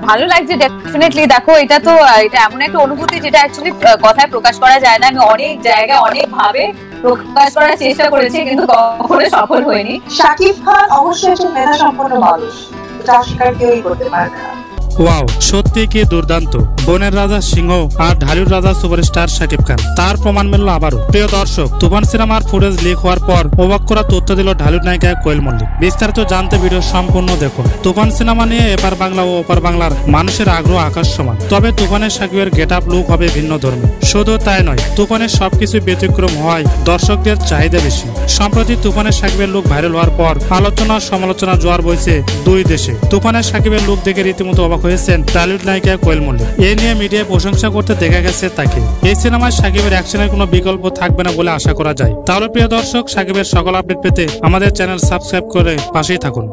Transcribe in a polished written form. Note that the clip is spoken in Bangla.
ভালো লাগছে ডেফিনেটলি। দেখো এটা তো এটা এমন একটা অনুভূতি যেটা অ্যাকচুয়ালি কথায় প্রকাশ করা যায় না। আমি অনেক জায়গায় অনেক ভাবে প্রকাশ করার চেষ্টা করেছি কিন্তু কখনো সফল হয়নি। শাকিব খান অবশ্যই একজন মেধা সম্পন্ন মানুষ, এটা অস্বীকার কেউই করতে পারবে না। ওয়াও, সত্যি কি দুর্দান্ত! বনের রাজা সিংহ আর ঢালিউড রাজা সুপারস্টার শাকিব খান, তার প্রমাণ মিলল আবারও। প্রিয় দর্শক, তুফান সিনেমার ফুটেজ লিক হওয়ার পর অবাক করা তথ্য দিল ঢালিউড নায়িকা কোয়েল মল্লিক। বিস্তারিত জানতে ভিডিও সম্পূর্ণ দেখুন। তুফান সিনেমা নিয়ে এপার বাংলা ও ওপার বাংলার মানুষের আগ্রহ আকাশ সমান। তবে তুফানের শাকিবের গেট আপ লুক হবে ভিন্ন ধর্মী। শুধু তাই নয়, তুফানের সবকিছু ব্যতিক্রম হওয়ায় দর্শকদের চাহিদা বেশি। সম্প্রতি তুফানের শাকিবের লুক ভাইরাল হওয়ার পর আলোচনা সমালোচনা জোয়ার বইছে দুই দেশে। তুফানের শাকিবের লুক দেখে রীতিমতো অবাক হয়েছেন টলিউড নায়িকা কোয়েল মল্লিক। এ নিয়ে মিডিয়ায় প্রশংসা করতে দেখা গেছে তাকে। এই সিনেমায় শাকিবের অ্যাকশনের কোনো বিকল্প থাকবে না বলে আশা করা যায়। তাহলে প্রিয় দর্শক, শাকিবের সকল আপডেট পেতে আমাদের চ্যানেল সাবস্ক্রাইব করে পাশেই থাকুন।